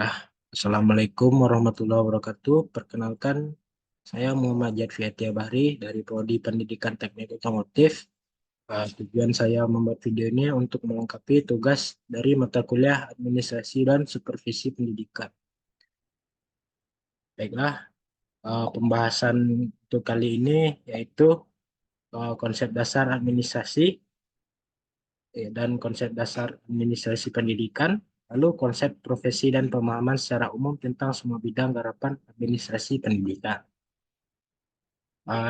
Ah, Assalamualaikum warahmatullahi wabarakatuh. Perkenalkan, saya Muhammad Jadfiatia Bahri dari Prodi Pendidikan Teknik Otomotif. Tujuan saya membuat video ini untuk melengkapi tugas dari mata kuliah Administrasi dan Supervisi Pendidikan. Baiklah, pembahasan untuk kali ini yaitu konsep dasar administrasi dan konsep dasar administrasi pendidikan, lalu konsep profesi dan pemahaman secara umum tentang semua bidang garapan administrasi pendidikan.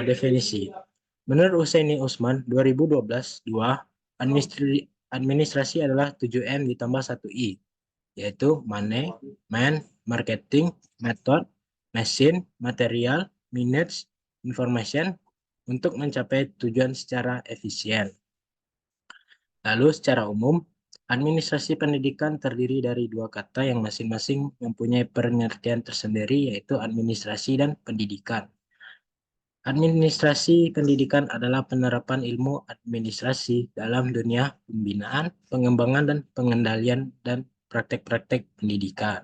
Definisi. Menurut Husaini Usman 2012, 2, administrasi adalah 7M ditambah 1I, yaitu money, man, marketing, method, machine, material, minutes, information, untuk mencapai tujuan secara efisien. Lalu secara umum, administrasi pendidikan terdiri dari dua kata yang masing-masing mempunyai pengertian tersendiri, yaitu administrasi dan pendidikan. Administrasi pendidikan adalah penerapan ilmu administrasi dalam dunia pembinaan, pengembangan, dan pengendalian dan praktek-praktek pendidikan.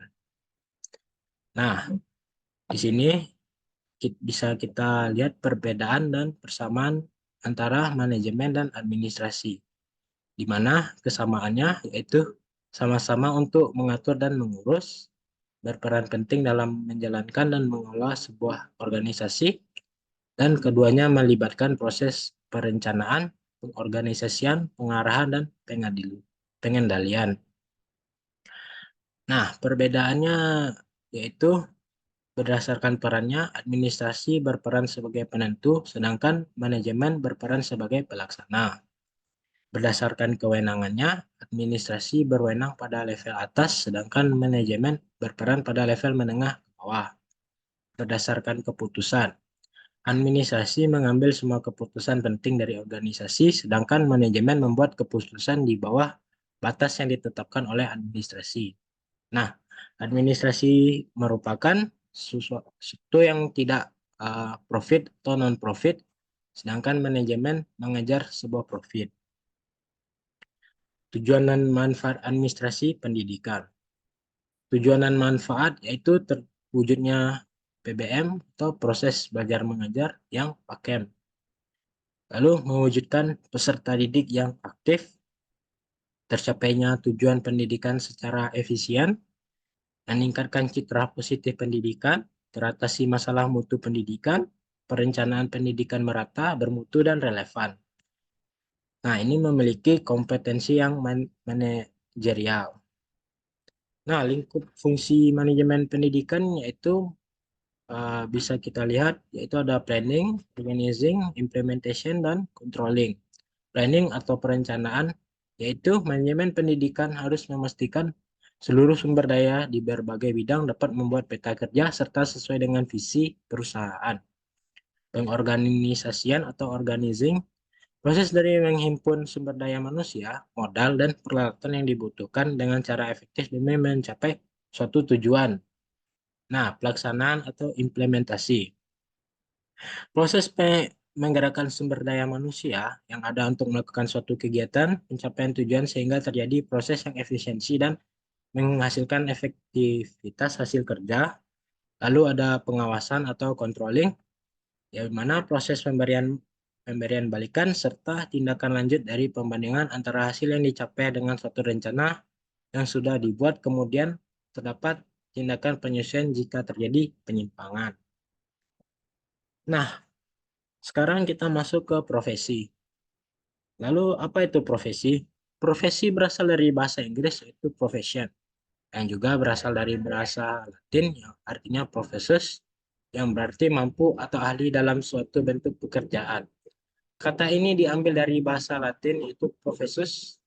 Nah, di sini bisa kita lihat perbedaan dan persamaan antara manajemen dan administrasi, di mana kesamaannya yaitu sama-sama untuk mengatur dan mengurus, berperan penting dalam menjalankan dan mengelola sebuah organisasi, dan keduanya melibatkan proses perencanaan, pengorganisasian, pengarahan, dan pengendalian. Nah, perbedaannya yaitu berdasarkan perannya, administrasi berperan sebagai penentu, sedangkan manajemen berperan sebagai pelaksana. Berdasarkan kewenangannya, administrasi berwenang pada level atas, sedangkan manajemen berperan pada level menengah ke bawah. Berdasarkan keputusan, administrasi mengambil semua keputusan penting dari organisasi, sedangkan manajemen membuat keputusan di bawah batas yang ditetapkan oleh administrasi. Nah, administrasi merupakan sesuatu yang tidak profit atau non-profit, sedangkan manajemen mengejar sebuah profit. Tujuan dan manfaat administrasi pendidikan. Tujuan dan manfaat yaitu terwujudnya PBM atau proses belajar mengajar yang pakem. Lalu mewujudkan peserta didik yang aktif, tercapainya tujuan pendidikan secara efisien, meningkatkan citra positif pendidikan, teratasi masalah mutu pendidikan, perencanaan pendidikan merata, bermutu, dan relevan. Nah, ini memiliki kompetensi yang manajerial. Nah, lingkup fungsi manajemen pendidikan yaitu bisa kita lihat, yaitu ada planning, organizing, implementation, dan controlling. Planning atau perencanaan, yaitu manajemen pendidikan harus memastikan seluruh sumber daya di berbagai bidang dapat membuat peta kerja serta sesuai dengan visi perusahaan. Pengorganisasian atau organizing, proses dari menghimpun sumber daya manusia, modal, dan peralatan yang dibutuhkan dengan cara efektif demi mencapai suatu tujuan. Nah, pelaksanaan atau implementasi. Proses menggerakkan sumber daya manusia yang ada untuk melakukan suatu kegiatan, pencapaian tujuan sehingga terjadi proses yang efisiensi dan menghasilkan efektivitas hasil kerja. Lalu ada pengawasan atau controlling, yang mana proses pemberian balikan serta tindakan lanjut dari pembandingan antara hasil yang dicapai dengan suatu rencana yang sudah dibuat, kemudian terdapat tindakan penyesuaian jika terjadi penyimpangan. Nah, sekarang kita masuk ke profesi. Lalu apa itu profesi? Profesi berasal dari bahasa Inggris yaitu profession, yang juga berasal dari bahasa Latin yang artinya professus, yang berarti mampu atau ahli dalam suatu bentuk pekerjaan. Kata ini diambil dari bahasa Latin yaitu professus,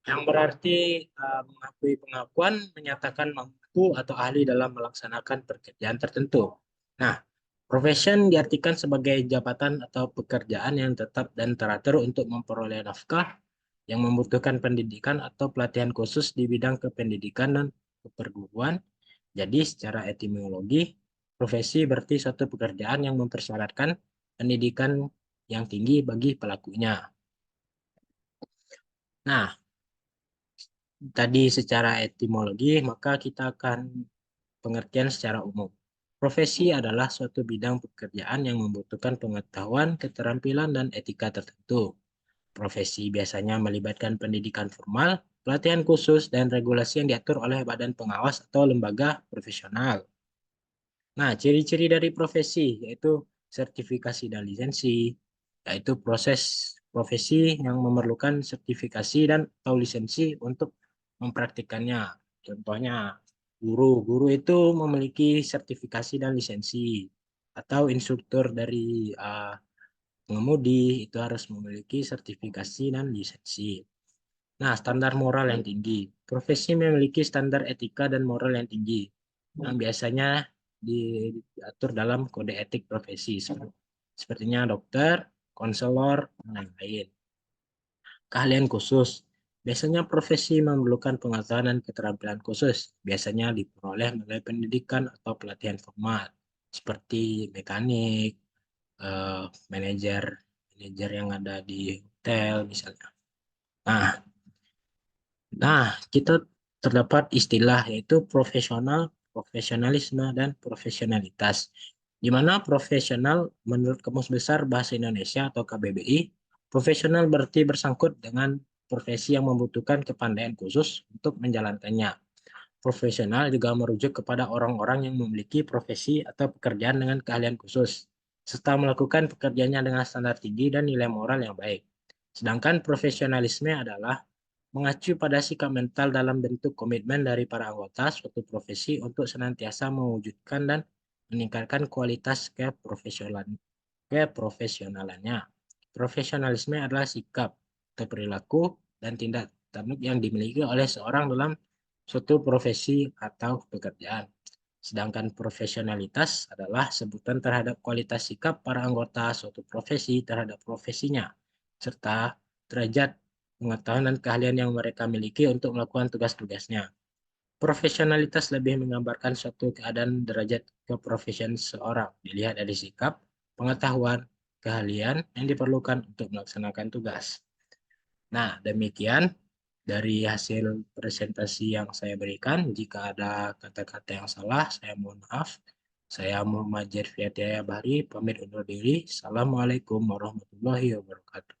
yang berarti mengakui pengakuan, menyatakan mampu atau ahli dalam melaksanakan pekerjaan tertentu. Nah, profession diartikan sebagai jabatan atau pekerjaan yang tetap dan teratur untuk memperoleh nafkah, yang membutuhkan pendidikan atau pelatihan khusus di bidang kependidikan dan keperguruan. Jadi secara etimologi, profesi berarti suatu pekerjaan yang mempersyaratkan pendidikan yang tinggi bagi pelakunya. Nah, tadi secara etimologi, maka kita akan pengertian secara umum. Profesi adalah suatu bidang pekerjaan yang membutuhkan pengetahuan, keterampilan, dan etika tertentu. Profesi biasanya melibatkan pendidikan formal, pelatihan khusus, dan regulasi yang diatur oleh badan pengawas atau lembaga profesional. Nah, ciri-ciri dari profesi yaitu sertifikasi dan lisensi, yaitu proses profesi yang memerlukan sertifikasi dan atau lisensi untuk mempraktikkannya. Contohnya, guru itu memiliki sertifikasi dan lisensi, atau instruktur dari pengemudi itu harus memiliki sertifikasi dan lisensi. Nah, standar moral yang tinggi. Profesi memiliki standar etika dan moral yang tinggi, yang biasanya diatur dalam kode etik profesi, sepertinya dokter, konselor, dan lain-lain. Keahlian khusus. Biasanya profesi memerlukan pengetahuan dan keterampilan khusus, biasanya diperoleh melalui pendidikan atau pelatihan formal, seperti mekanik, eh, manajer, manajer yang ada di hotel misalnya. Nah, kita terdapat istilah yaitu profesional, profesionalisme, dan profesionalitas. Di mana profesional menurut Kamus Besar Bahasa Indonesia atau KBBI, profesional berarti bersangkut dengan profesi yang membutuhkan kepandaian khusus untuk menjalankannya. Profesional juga merujuk kepada orang-orang yang memiliki profesi atau pekerjaan dengan keahlian khusus, serta melakukan pekerjaannya dengan standar tinggi dan nilai moral yang baik. Sedangkan profesionalisme adalah mengacu pada sikap mental dalam bentuk komitmen dari para anggota suatu profesi untuk senantiasa mewujudkan dan meningkatkan kualitas keprofesionalannya. Profesionalisme adalah sikap atau perilaku dan tindak tanduk yang dimiliki oleh seorang dalam suatu profesi atau pekerjaan. Sedangkan profesionalitas adalah sebutan terhadap kualitas sikap para anggota suatu profesi terhadap profesinya, serta derajat pengetahuan dan keahlian yang mereka miliki untuk melakukan tugas-tugasnya. Profesionalitas lebih menggambarkan suatu keadaan derajat keprofesian seseorang, dilihat dari sikap, pengetahuan, keahlian yang diperlukan untuk melaksanakan tugas. Nah, demikian dari hasil presentasi yang saya berikan. Jika ada kata-kata yang salah, saya mohon maaf. Saya Muhammad Jerfiataya Bahri, pamit undur diri. Assalamualaikum warahmatullahi wabarakatuh.